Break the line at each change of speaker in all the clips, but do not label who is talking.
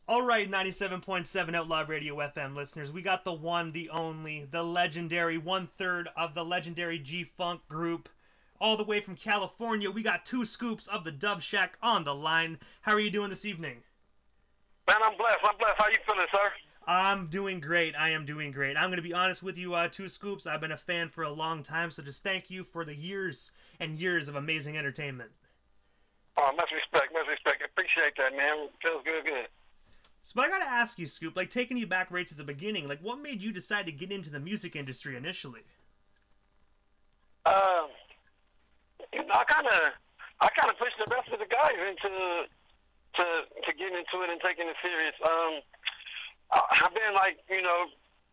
All right, 97.7 Outlaw Radio FM listeners, we got the one, the only, the legendary one-third of the legendary G-Funk group. All the way from California, we got 2Scoops of the Dub Shack on the line. How are you doing this evening?
Man, I'm blessed. How you feeling, sir?
I'm doing great. I am doing great. I'm going to be honest with you, 2Scoops. I've been a fan for a long time, so just thank you for the years and years of amazing entertainment.
Oh, much respect, much respect. Appreciate that, man. Feels good.
So, but I gotta ask you, Scoop, like taking you back right to the beginning, like what made you decide to get into the music industry initially?
Um, I kind of pushed the rest of the guys into to getting into it and taking it serious. I've been like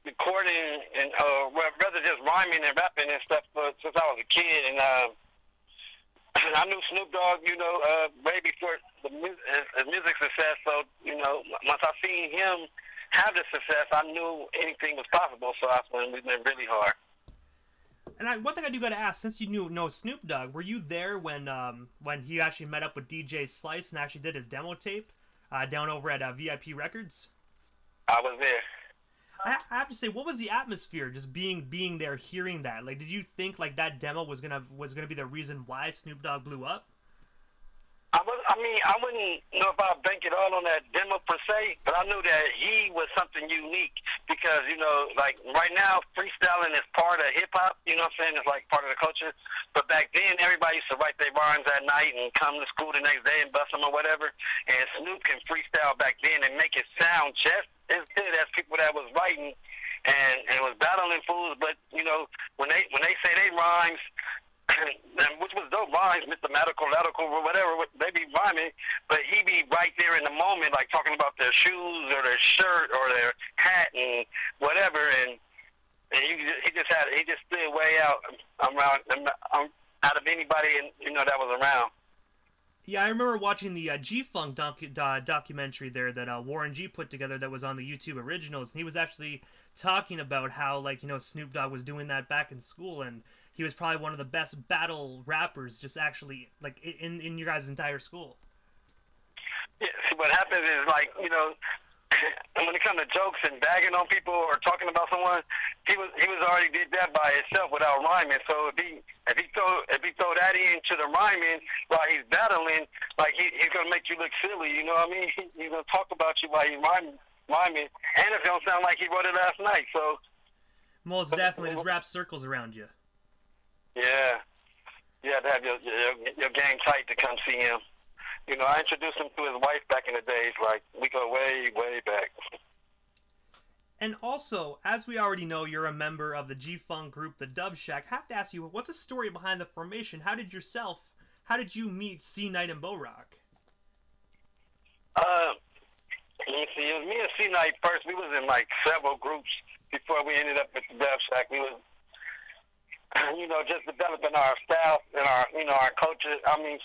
recording and rather just rhyming and rapping and stuff since I was a kid, and I knew Snoop Dogg, way before his music success. So, once I seen him have the success, I knew anything was possible. So that's when we went really hard.
And one thing I do gotta ask, since you know Snoop Dogg, were you there when he actually met up with DJ Slice and actually did his demo tape down over at VIP Records?
I was there.
I have to say, what was the atmosphere just being there, hearing that? Like, did you think like that demo was gonna be the reason why Snoop Dogg blew up?
I wouldn't know if I'd bank it all on that demo per se, but I knew that he was something unique because, like right now, freestyling is part of hip hop, you know what I'm saying? It's like part of the culture. But back then, everybody used to write their rhymes at night and come to school the next day and bust them or whatever. And Snoop can freestyle back then and make it sound just as good as people that was writing and was battling fools. But, when they say they rhymes, and which was dope rhymes, mathematical, or whatever, they be rhyming, but he be right there in the moment, like talking about their shoes or their shirt or their hat and whatever, and he just stood way out out of anybody that was around.
Yeah, I remember watching the G-Funk documentary there that Warren G put together that was on the YouTube Originals, and he was actually talking about how, Snoop Dogg was doing that back in school, and he was probably one of the best battle rappers just actually, in your guys' entire school.
Yeah, see, what happens is, when it comes to jokes and bagging on people or talking about someone, he was already did that by himself without rhyming. So if he throw that into the rhyming while he's battling, like he's gonna make you look silly. You know what I mean? He's gonna talk about you while he's rhyming, and it's gonna sound like he wrote it last night. So
most definitely, his rap circles around you.
Yeah, you have to have your game tight to come see him. I introduced him to his wife back in the days. Like, we go way back.
And also, as we already know, you're a member of the G-Funk group, the Dub Shack. I have to ask you, what's the story behind the formation? How did you meet C-Night and Bo Rock?
Let me see. It was me and C-Night first. We was in, several groups before we ended up at the Dub Shack. We was, just developing our style and our culture.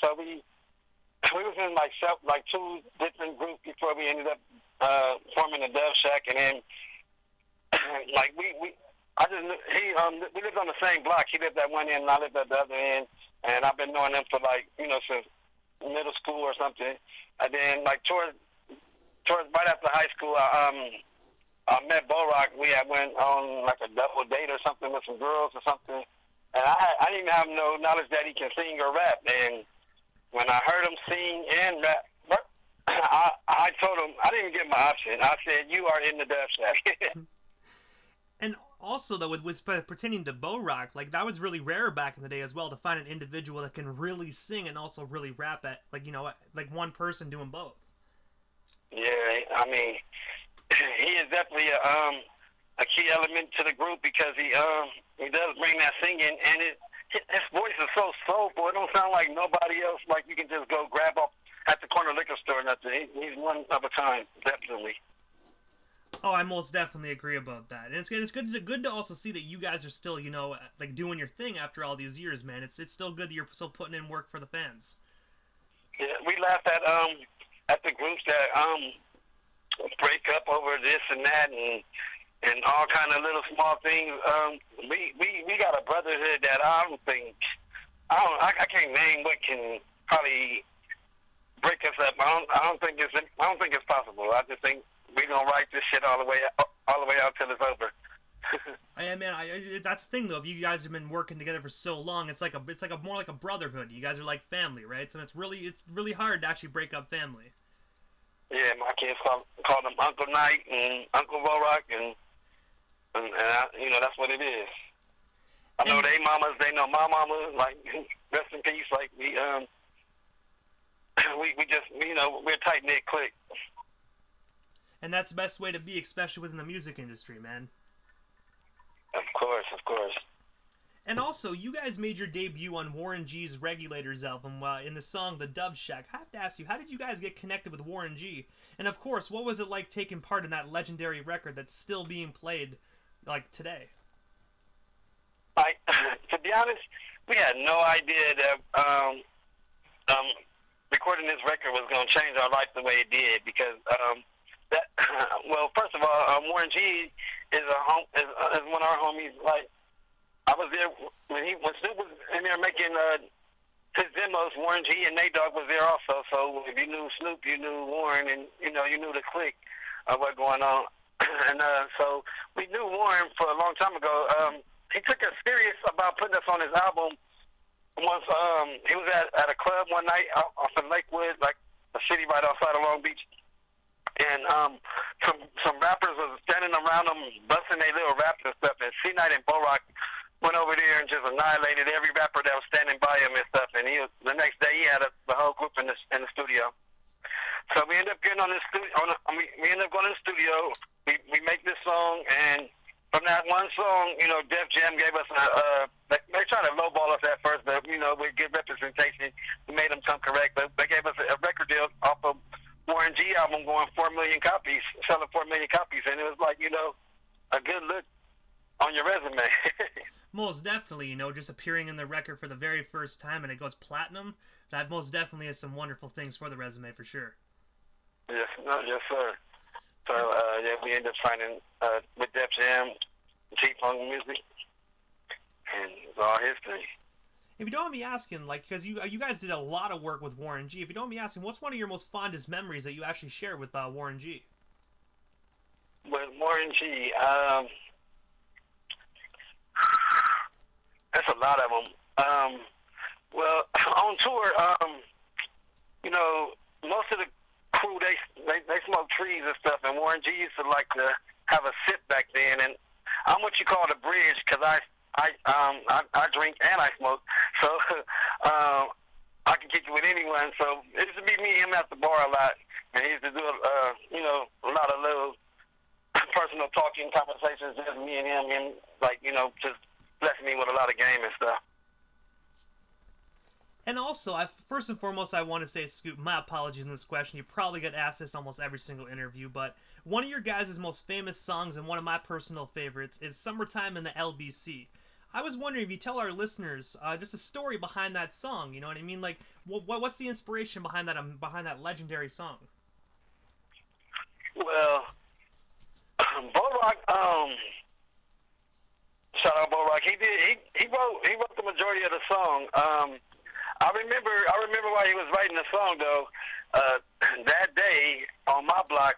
So we was in two different groups before we ended up forming the Dub Shack, and then we lived on the same block. He lived at one end, and I lived at the other end, and I've been knowing him for since middle school or something. And then towards right after high school, I met Bo Rock. We had went on a double date or something with some girls or something, and I didn't even have no knowledge that he can sing or rap. And when I heard him sing and rap, I told him, I didn't give him an option. I said, you are in the Dub Shack.
And also, though, with pertaining to Bo Rock, that was really rare back in the day as well, to find an individual that can really sing and also really rap at, one person doing both.
Yeah, he is definitely a key element to the group because he does bring that singing, and his voice is so soulful. It don't sound like nobody else. Like you can just go grab up at the corner liquor store or nothing. He's one of a kind, definitely.
Oh, I most definitely agree about that. And it's good to also see that you guys are still, doing your thing after all these years, man. It's still good that you're still putting in work for the fans.
Yeah, we laugh at the groups that break up over this and that and all kind of little small things. We got a brotherhood that I can't name what can probably break us up. I don't think it's possible. I just think we're gonna write this shit all the way out till it's over.
That's the thing though. If you guys have been working together for so long, it's like a more like a brotherhood. You guys are like family, right? So it's really hard to actually break up family.
Yeah, my kids call them Uncle Knight and Uncle Rock, and that's what it is. I know they mamas, they know my mama. Like, rest in peace. Like we just we're a tight knit clique.
And that's the best way to be, especially within the music industry, man.
Of course, of course.
And also, you guys made your debut on Warren G's Regulators album in the song The Dove Shack. I have to ask you, how did you guys get connected with Warren G? And of course, what was it like taking part in that legendary record that's still being played, like, today?
To be honest, we had no idea that recording this record was going to change our life the way it did, because well, first of all, Warren G is one of our homies. Like, I was there when Snoop was in there making his demos. Warren G and Nate Dogg was there also. So if you knew Snoop, you knew Warren, and you knew the clique of what going on. And so we knew Warren for a long time ago. He took us serious about putting us on his album. Once he was at a club one night off in Lakewood, like a city right outside of Long Beach, and some rappers was standing around him, busting their little raps and stuff. And C-Night and Bo-Rock went over there and just annihilated every rapper that was standing by him and stuff. And the next day he had the whole group in the studio. So we ended up getting on this studio. We ended up going to the studio. We make this song, and from that one song, Def Jam gave us they tried to lowball us at first, but with good representation, we made them come correct. But they gave us a record deal off of Warren G album, going 4 million copies, selling 4 million copies, and it was like a good look on your resume.
Most definitely, just appearing in the record for the very first time and it goes platinum. That most definitely is some wonderful things for the resume, for sure.
Yes, sir. So we ended up signing with Def Jam, G-Funk Music, and it's all history.
If you don't mind me asking, because you guys did a lot of work with Warren G. If you don't mind me asking, what's one of your most fondest memories that you actually share with Warren G?
With Warren G, that's a lot of them. Well, on tour, most of the crew they smoke trees and stuff, and Warren G used to like to have a sip back then, and I'm what you call the bridge, because I drink and I smoke, so I can kick it with anyone. So it used to be me and him at the bar a lot, and he used to do a lot of little personal talking conversations, just me and him, and just blessing me with a lot of game and stuff.
And also, first and foremost, I want to say, Scoop, my apologies in this question. You probably get asked this almost every single interview, but one of your guys' most famous songs and one of my personal favorites is Summertime in the LBC. I was wondering if you tell our listeners just a story behind that song. You know what I mean? Like, what's the inspiration behind that legendary song?
Well, Bo-Rock, shout out Bo-Rock. He wrote the majority of the song. I remember why he was writing the song though. That day on my block,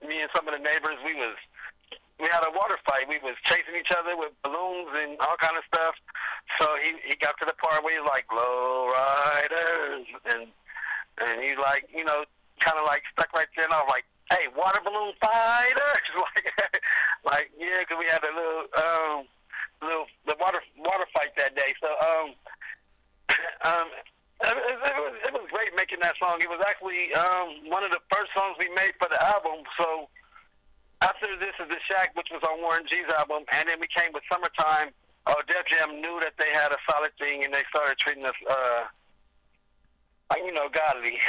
me and some of the neighbors, we had a water fight. We was chasing each other with balloons and all kind of stuff. So he got to the part where he's like, "Low riders," and he's like, kind of like stuck right there. And I was like, "Hey, water balloon fighters!" like yeah, because we had a the water fight that day. So it was great making that song. It was actually one of the first songs we made for the album. So after This Is the Shack, which was on Warren G's album, and then we came with Summertime, Def Jam knew that they had a solid thing, and they started treating us, godly.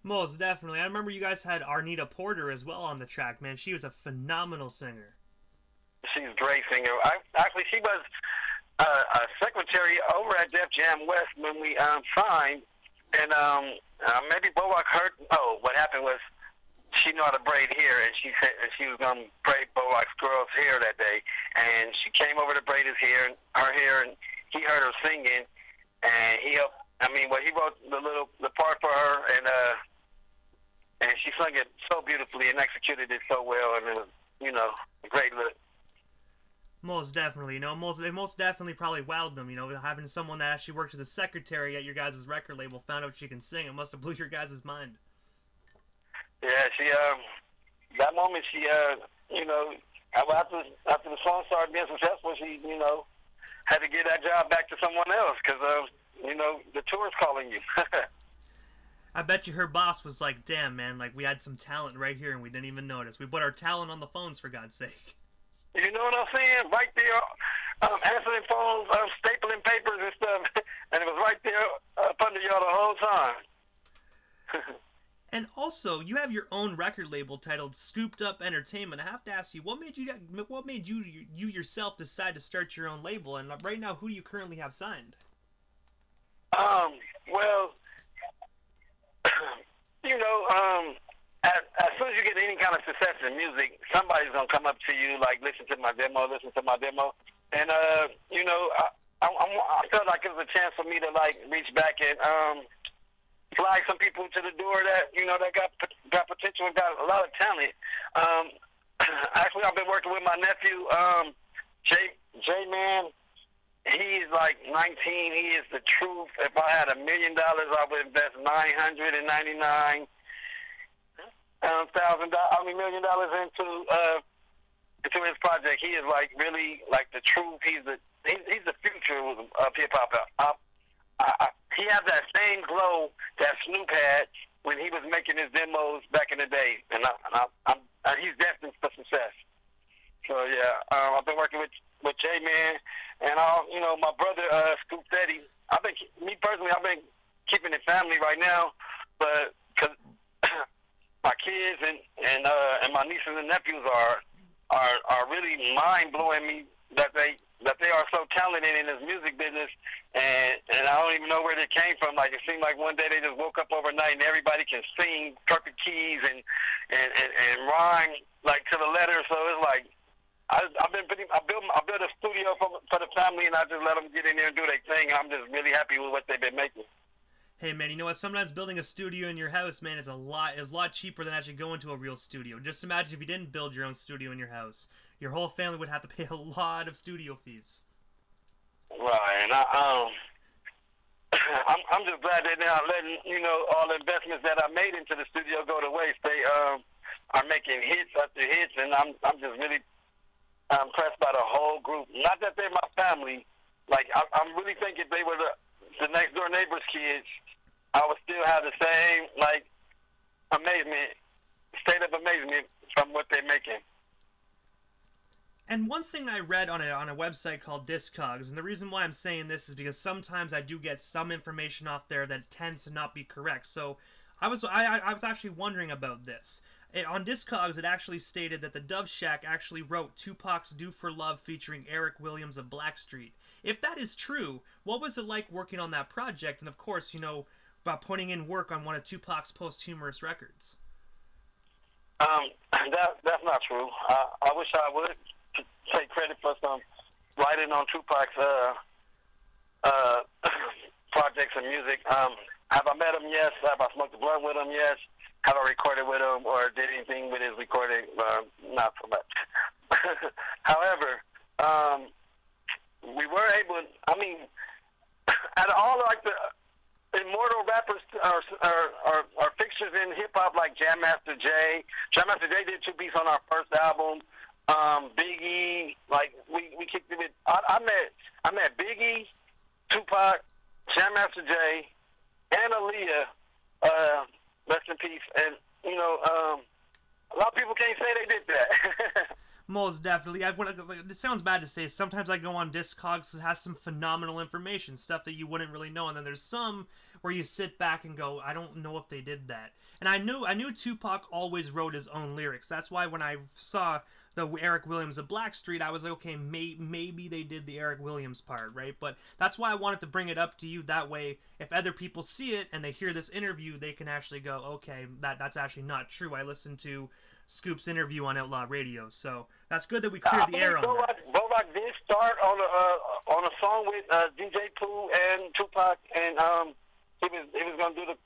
Most definitely. I remember you guys had Arnita Porter as well on the track, man. She was a phenomenal singer.
She's a great singer. Actually, she was a secretary over at Def Jam West when we signed, and maybe Bo-Rock heard. Oh, what happened was she knew how to braid hair, and she said she was going to braid Bo-Rock's girl's hair that day, and she came over to braid her hair, and he heard her singing, and he helped I mean, well, he wrote the part for her, and she sung it so beautifully and executed it so well, and it was, you know, a great look.
Most definitely, you know, they most definitely probably wowed them, you know, having someone that actually worked as a secretary at your guys' record label found out she can sing. It must have blew your guys' mind.
Yeah, she that moment she you know, after the song started being successful, she, you know, had to give that job back to someone else because you know, the tour's calling you.
I bet you her boss was like, damn, man, like, we had some talent right here and we didn't even notice. We put our talent on the phones, for God's sake.
You know what I'm saying? Right there, answering phones, stapling papers and stuff, and it was right there up under y'all the whole time.
And also, you have your own record label titled Scooped Up Entertainment. I have to ask you, what made you yourself decide to start your own label? And right now, who do you currently have signed?
Well, you know, as soon as you get any kind of success in music, somebody's gonna come up to you like, listen to my demo, and you know, I felt like it was a chance for me to like reach back and flag some people to the door that, you know, that got potential and got a lot of talent. Actually, I've been working with my nephew, J Man. He's like 19. He is the truth. If I had $1 million, I would invest $999,000. $1 million into his project. He is like really like the truth. He's the future of hip hop. He has that same glow that Snoop had when he was making his demos back in the day, and he's destined for success. So yeah, I've been working with J Man, and you know, my brother Scoop Teddy. I've been keeping it family right now, but because my kids and my nieces and nephews are really mind blowing me that they are so talented in this music business, and I don't even know where they came from. Like, it seemed like one day they just woke up overnight and everybody can sing perfect keys and rhyme like to the letter. So it's like I built a studio for the family, and I just let them get in there and do their thing. I'm just really happy with what they've been making.
Hey man, you know what? Sometimes building a studio in your house, man, is a lot cheaper than actually going to a real studio. Just imagine if you didn't build your own studio in your house. Your whole family would have to pay a lot of studio fees.
Right, and I'm just glad they're not letting, you know, all the investments that I made into the studio go to waste. They are making hits after hits, and I'm just really impressed by the whole group. Not that they're my family. Like, I'm really thinking if they were the next door neighbor's kids, I would still have the same, like, state of amazement from what they're making.
And one thing I read on a website called Discogs, and the reason why I'm saying this is because sometimes I do get some information off there that tends to not be correct. So I was actually wondering about this. On Discogs, it actually stated that the Dove Shack actually wrote Tupac's "Do for Love" featuring Eric Williams of Blackstreet. If that is true, what was it like working on that project? And of course, you know, about putting in work on one of Tupac's posthumous records.
That's not true. I wish I would take credit for some writing on Tupac's projects and music. Have I met him? Yes. Have I smoked a blunt with him? Yes. Have I recorded with him or did anything with his recording? Not so much. However, we were able. I mean, out of all like the immortal rappers are fixtures in hip hop like Jam Master Jay. Jam Master Jay did 2 beats on our first album. Biggie, like we kicked it with. I met Biggie, Tupac, Jam Master Jay, and Aaliyah. Rest in peace. And you know, a lot of people can't say they did that.
Most definitely. It sounds bad to say. Sometimes I go on Discogs that has some phenomenal information, stuff that you wouldn't really know, and then there's some where you sit back and go, I don't know if they did that. And I knew Tupac always wrote his own lyrics. That's why when I saw the Eric Williams of Blackstreet, I was like, okay, maybe they did the Eric Williams part, right? But that's why I wanted to bring it up to you. That way, if other people see it and they hear this interview, they can actually go, okay, that's actually not true. I listened to Scoop's interview on Outlaw Radio, so that's good that we cleared the air on that.
Bovak did start on a song with DJ Pooh and Tupac and he was gonna do the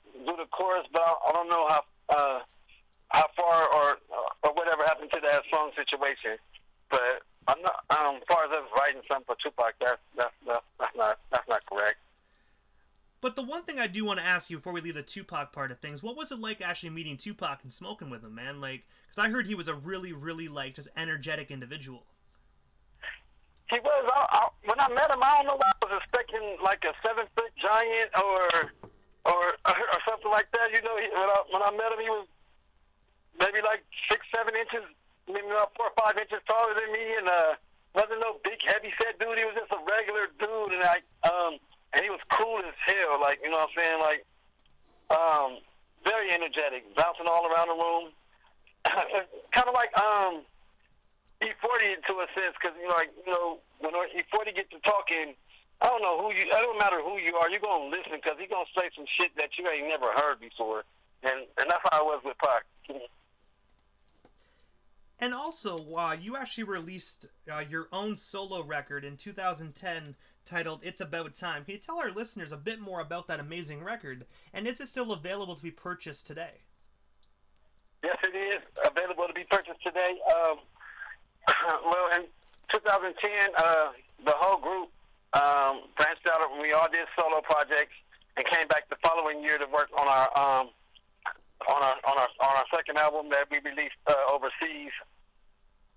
chorus, but I don't know how far or whatever happened to that song situation. But I'm not as far as us writing something for Tupac, that's not correct.
But the one thing I do want to ask you before we leave the Tupac part of things, what was it like actually meeting Tupac and smoking with him, man? Like, because I heard he was a really, really like just energetic individual.
He was. When I met him, I don't know. I was expecting like a 7-foot giant or something like that. You know, when I met him, he was maybe like 6, 7 inches, maybe about 4 or 5 inches taller than me, and wasn't no big heavy set dude. He was just a regular dude, and he was cool as hell. Like, you know what I'm saying? Like, very energetic, bouncing all around the room. Kind of like E40 to a sense, because when E40 gets to talking, I don't know it don't matter who you are, you're gonna listen because he's gonna say some shit that you ain't never heard before, and that's how I was with Pac.
And also, you actually released your own solo record in 2010 titled It's About Time. Can you tell our listeners a bit more about that amazing record? And is it still available to be purchased today?
Yes, it is available to be purchased today. Well, in 2010, the whole group branched out. We all did solo projects and came back the following year to work on our second album that we released overseas.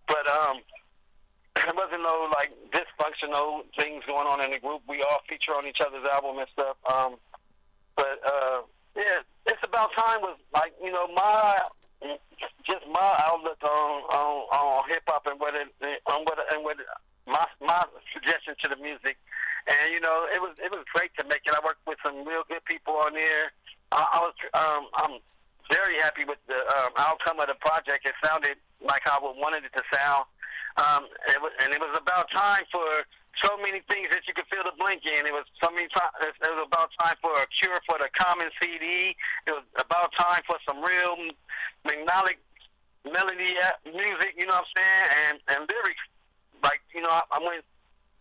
But there wasn't no like dysfunctional things going on in the group. We all feature on each other's album and stuff. But yeah, It's About Time was like my outlook on hip hop and what my suggestion to the music. And it was great to make it. I worked with some real good people on there. I'm very happy with the outcome of the project. It sounded like how I wanted it to sound. It was about time for so many things that you could feel the blink in. It was it was about time for a cure for the common CD. It was about time for some real melodic melody music. You know what I'm saying? And lyrics. Like I went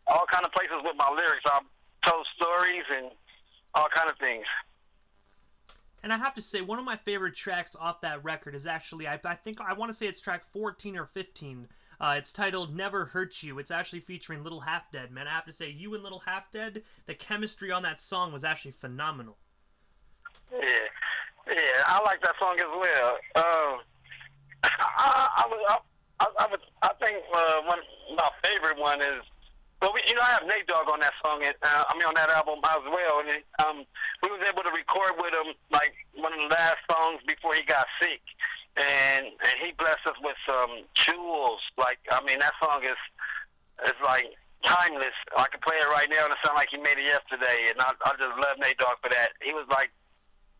all kind of places with my lyrics. I told stories and all kind of things.
And I have to say, one of my favorite tracks off that record is actually, I think, I want to say it's track 14 or 15. It's titled Never Hurt You. It's actually featuring Little Half Dead, man. I have to say, you and Little Half Dead, the chemistry on that song was actually phenomenal.
Yeah, I like that song as well. I think one my favorite one is. Well, I have Nate Dogg on that song, and on that album as well. And we was able to record with him like one of the last songs before he got sick, and he blessed us with some jewels. Like, that song is like timeless. I can play it right now, and it sounds like he made it yesterday. And I just love Nate Dogg for that. He was like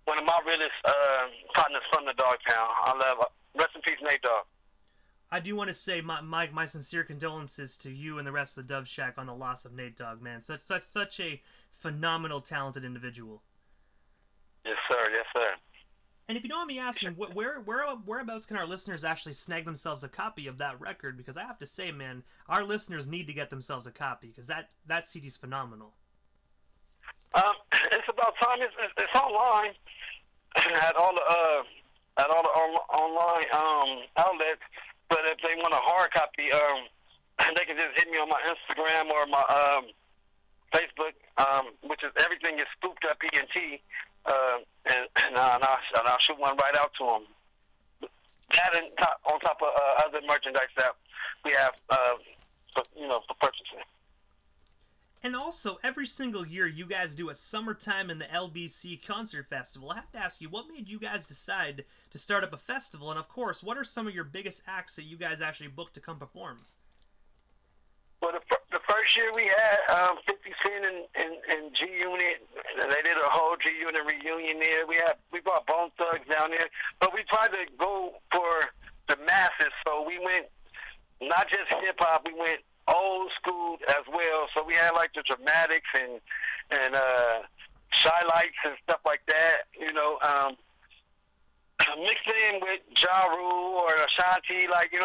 one of my realest partners from the Dogtown. I love. Rest in peace, Nate Dogg.
I do want to say my sincere condolences to you and the rest of the Dove Shack on the loss of Nate Dogg, man. Such a phenomenal, talented individual.
Yes, sir. Yes, sir.
And if you don't mind me asking, whereabouts can our listeners actually snag themselves a copy of that record? Because I have to say, man, our listeners need to get themselves a copy because that CD's phenomenal.
It's About Time. It's online at all the online outlets. But if they want a hard copy, they can just hit me on my Instagram or my Facebook, which is everything is scooped up ENT, and I'll shoot one right out to them. That on top of other merchandise that we have, for purchasing.
And also, every single year you guys do a Summertime in the LBC Concert Festival. I have to ask you, what made you guys decide to start up a festival? And of course, what are some of your biggest acts that you guys actually booked to come perform?
Well, the first year we had 50 Cent and G-Unit. They did a whole G-Unit reunion there. We brought Bone Thugs down there. But we tried to go for the masses, so we went not just hip-hop, we went old school as well. So we had like the Dramatics and Shy Lights and stuff like that, mixed in with Ja Rule or Ashanti, like, we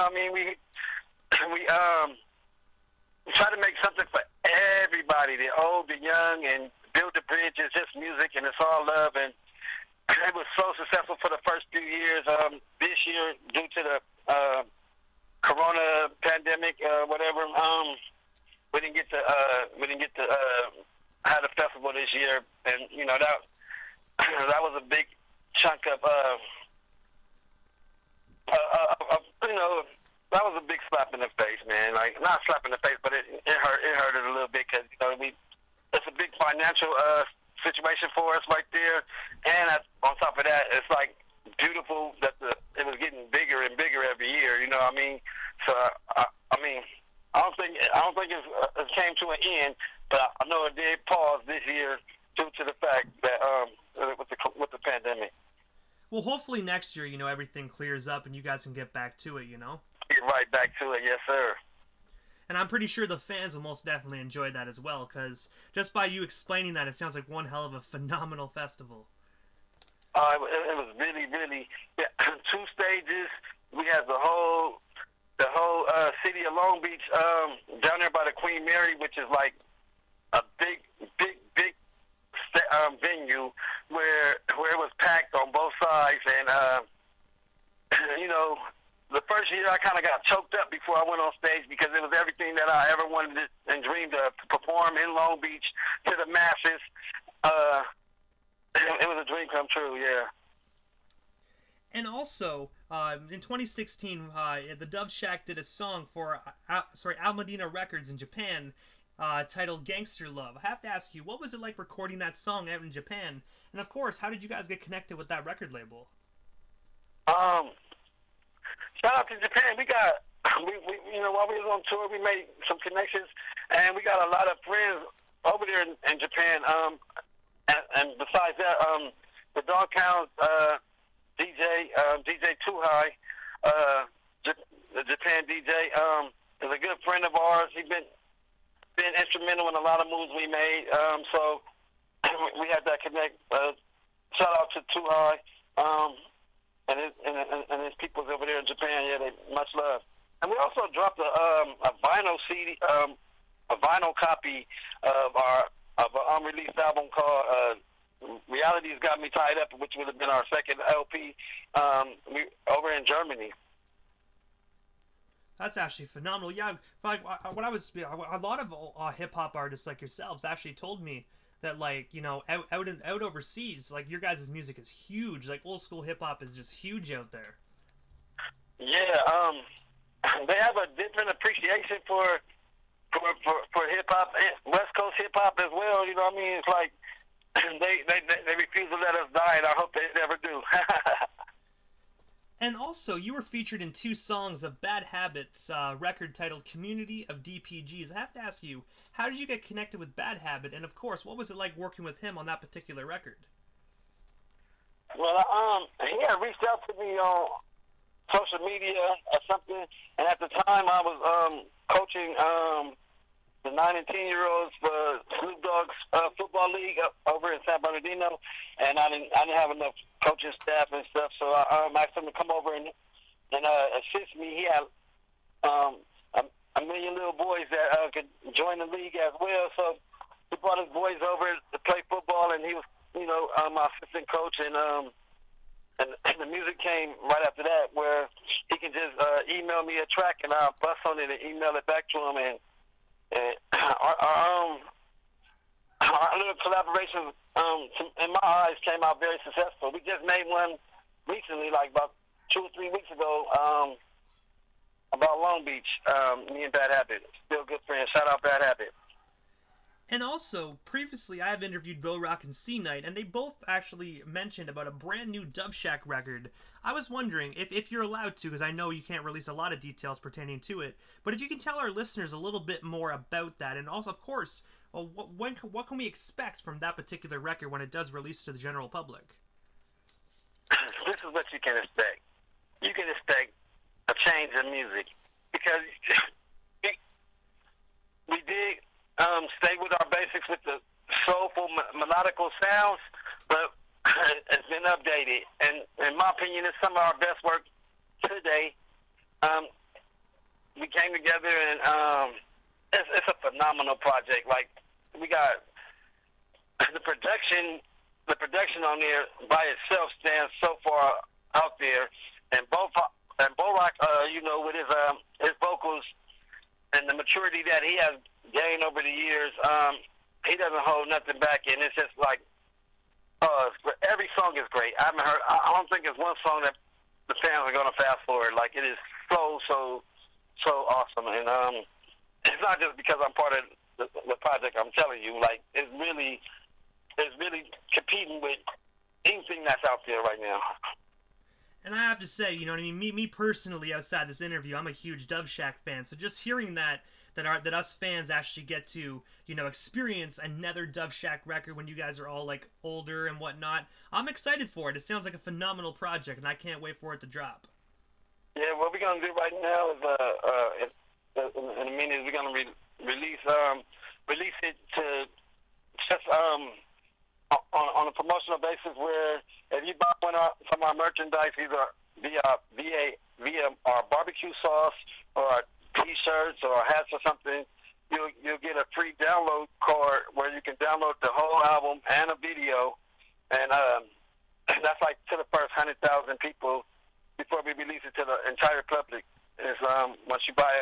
try to make something for everybody, the old, the young, and build the bridge. It's just music and it's all love. And it was so successful for the first few years. This year, due to the Corona pandemic, whatever, we didn't get to have a festival this year, and you know that that was a big chunk of you know, that was a big slap in the face, man. Like, not slap in the face, but it hurt it a little bit because, you know, it's a big financial situation for us right there. And on top of that, it's like beautiful that it was getting bigger and bigger every year. You know what I mean? So I mean, I don't think it came to an end, but I know it did pause this year due to the fact that with the pandemic.
Well, hopefully next year, you know, everything clears up and you guys can get back to it, you know?
Get right back to it, yes, sir.
And I'm pretty sure the fans will most definitely enjoy that as well, because just by you explaining that, it sounds like one hell of a phenomenal festival.
It was really, really, yeah, 2 stages. We had the whole city of Long Beach down there by the Queen Mary, which is like a big venue where it was packed on both sides, and you know, the first year I kind of got choked up before I went on stage because it was everything that I ever wanted and dreamed of, to perform in Long Beach to the masses. It was a dream come true, yeah.
And also, in 2016, the Dove Shack did a song for Almadina Records in Japan, titled Gangster Love. I have to ask you, what was it like recording that song out in Japan? And of course, how did you guys get connected with that record label?
Shout out to Japan. We you know, while we was on tour, we made some connections, and we got a lot of friends over there in Japan. And besides that, the Dogtown DJ Too High, the Japan DJ, is a good friend of ours. He's been instrumental in a lot of moves we made. So we had that connect. Shout out to Too High, and his peoples over there in Japan. Yeah, they much love. And we also dropped a vinyl CD, a vinyl copy of an unreleased album called Reality's Got Me Tied Up, which would have been our second LP over in Germany.
That's actually phenomenal. Yeah, like a lot of hip hop artists like yourselves actually told me that, like, you know, out overseas, like, your guys' music is huge. Like, old school hip hop is just huge out there.
Yeah, they have a different appreciation for hip hop, West Coast hip hop as well. You know what I mean? It's like they refuse to let us die, and I hope they never do.
And also, you were featured in 2 songs of Bad Habits' record titled Community of DPGs. I have to ask you, how did you get connected with Bad Habit? And of course, what was it like working with him on that particular record?
Well, he had reached out to me on social media or something, and at the time I was coaching the 9 and 10-year-olds for Snoop Dogg's football league over in San Bernardino, and I didn't have enough coaching staff and stuff, so I asked him to come over and assist me. He had a million little boys that could join the league as well, so he brought his boys over to play football, and he was, you know, my assistant coach, and the music came right after that, where he can just email me a track, and I'll bust on it and email it back to him, and our little collaboration, in my eyes, came out very successful. We just made one recently, like about 2 or 3 weeks ago, about Long Beach, me and Bad Habit. Still good friends. Shout out Bad Habit.
And also, previously I have interviewed Bill Rock and C-Night, and they both actually mentioned about a brand new Dove Shack record. I was wondering, if you're allowed to, because I know you can't release a lot of details pertaining to it, but if you can tell our listeners a little bit more about that, and also, of course, well, what can we expect from that particular record when it does release to the general public?
This is what you can expect. You can expect a change in music, because we did stay with our basics with the soulful, melodical sounds, but it's been updated. And in my opinion, it's some of our best work today. We came together, and it's a phenomenal project. Like, we got the production on there by itself stands so far out there, and Borak, with his vocals and the maturity that he has gained over the years, he doesn't hold nothing back, and it's just like, every song is great. I don't think there's one song that the fans are gonna fast forward. Like, it is so awesome, and it's not just because I'm part of the project. I'm telling you, like, it's really competing with anything that's out there right now.
And I have to say, you know what I mean? Me personally, outside this interview, I'm a huge Dove Shack fan. So just hearing that us fans actually get to, you know, experience another Dove Shack record when you guys are all like older and whatnot, I'm excited for it. It sounds like a phenomenal project, and I can't wait for it to drop.
Yeah, what we're gonna do right now is in a minute we're gonna release it to just on a promotional basis, where if you buy some of our merchandise, either via our barbecue sauce or our T-shirts or hats or something, you'll get a free download card where you can download the whole album and a video, and that's like to the first 100,000 people before we release it to the entire public. Is once you buy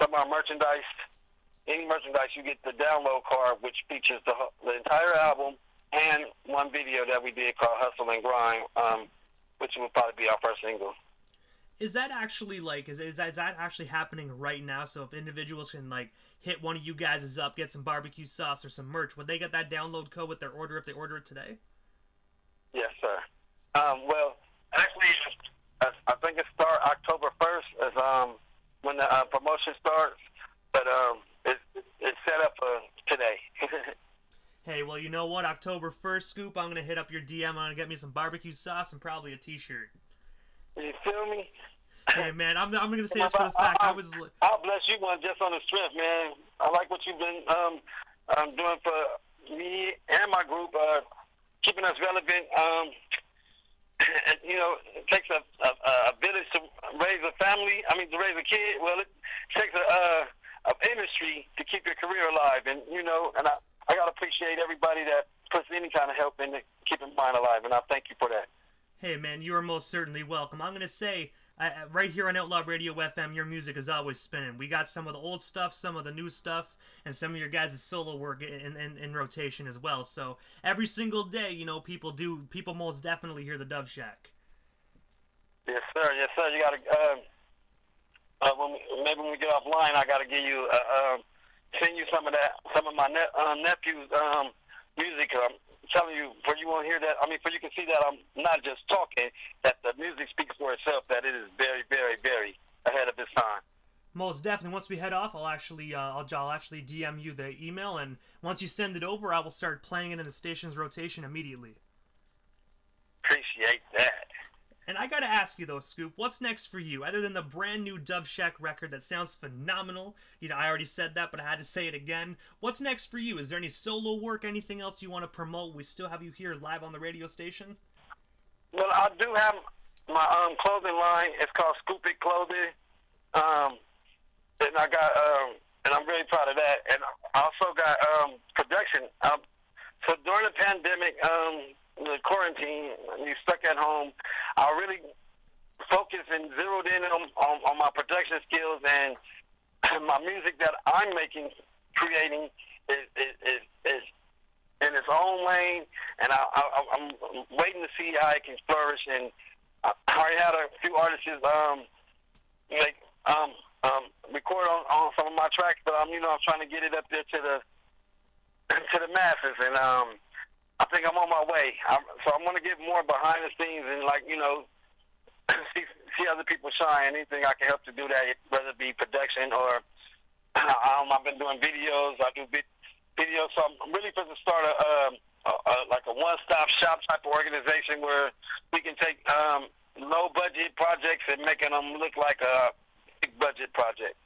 some of our merchandise. Any merchandise, you get the download card, which features the entire album and one video that we did called Hustle and Grind, which will probably be our first single.
Is that actually like is that actually happening right now? So if individuals can like hit one of you guys' up, get some barbecue sauce or some merch, would they get that download code with their order if they order it today?
Yes, sir. Well, actually, I think it starts October 1st is when the promotion starts, but it's set up for today.
Hey, well, you know what? October 1st, Scoop, I'm going to hit up your DM. I'm going to get me some barbecue sauce and probably a T-shirt.
You feel me?
Hey, man, I'm going to say this for the fact.
I'll bless you one just on the strength, man. I like what you've been doing for me and my group, keeping us relevant. And, you know, it takes a village to raise a family. I mean, to raise a kid. Well, it takes an industry to keep your career alive. And, you know, and I got to appreciate everybody that puts any kind of help into keeping mine alive. And I thank you for that.
Hey, man, you are most certainly welcome. I'm going to say, right here on Outlaw Radio FM, your music is always spinning. We got some of the old stuff, some of the new stuff, and some of your guys' solo work in rotation as well. So every single day, you know, people most definitely hear the Dove Shack.
Yes, sir. Yes, sir. You got to, when we get offline, I got to give you, send you some of my nephew's music. I'm telling you, for you want to hear that, I mean, for you can see that I'm not just talking, that the music speaks for itself, that it is very, very, very ahead of its time.
Most definitely. Once we head off, I'll actually DM you the email, and once you send it over, I will start playing it in the station's rotation immediately.
Appreciate that.
And I gotta ask you though, Scoop, what's next for you? Other than the brand new Dove Shack record that sounds phenomenal, you know, I already said that, but I had to say it again. What's next for you? Is there any solo work, anything else you want to promote? We still have you here live on the radio station?
Well, I do have my clothing line. It's called Scoop It Clothing. And I got, and I'm really proud of that. And I also got production. So during the pandemic, the quarantine, you stuck at home, I really focused and zeroed in on my production skills, and my music that I'm creating is in its own lane, and I'm waiting to see how it can flourish. And I already had a few artists record on some of my tracks, but I'm trying to get it up there to the masses, and I think I'm on my way. So I'm going to get more behind the scenes and, see other people shine. Anything I can help to do that, whether it be production or I've been doing videos. I do videos. So I'm really supposed to start a one-stop shop type of organization where we can take low-budget projects and making them look like a big-budget project.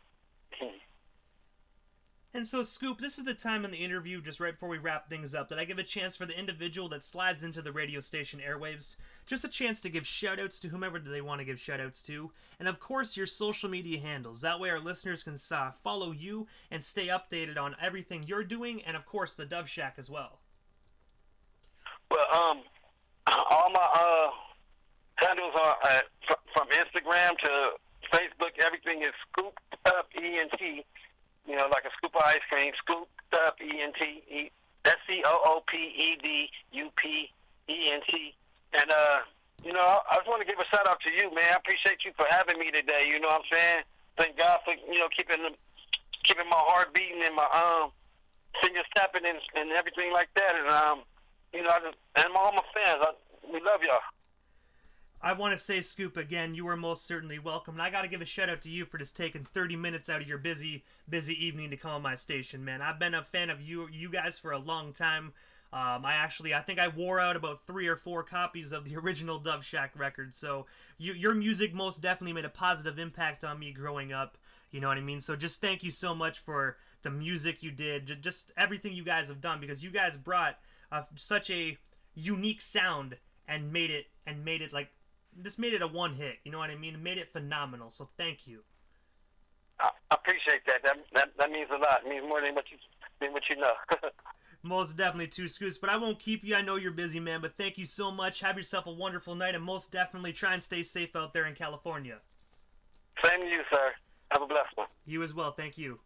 And so, Scoop, this is the time in the interview, just right before we wrap things up, that I give a chance for the individual that slides into the radio station airwaves, just a chance to give shoutouts to whomever they want to give shoutouts to, and of course your social media handles. That way our listeners can follow you and stay updated on everything you're doing, and of course the Dove Shack as well.
Well, all my handles are from Instagram to Facebook. Everything is Scoop Up ENT. You know, like a scoop of ice cream. Scoop Up ENT. SCOOPEDUPENT. And you know, I just want to give a shout out to you, man. I appreciate you for having me today. You know what I'm saying? Thank God for keeping my heart beating and my fingers tapping and everything like that. And you know, and all my fans, we love y'all.
I want to say, Scoop, again, you are most certainly welcome. And I got to give a shout out to you for just taking 30 minutes out of your busy evening to come on my station, man. I've been a fan of you guys for a long time. I think I wore out about 3 or 4 copies of the original Dove Shack record. So your music most definitely made a positive impact on me growing up. You know what I mean? So just thank you so much for the music you did, just everything you guys have done, because you guys brought such a unique sound and made it like just made it a one hit. You know what I mean? It made it phenomenal. So thank you.
I appreciate that. That means a lot. It means more than what you know.
Most definitely, 2Scoops. But I won't keep you. I know you're busy, man. But thank you so much. Have yourself a wonderful night, and most definitely try and stay safe out there in California.
Same to you, sir. Have a blessed one.
You as well. Thank you.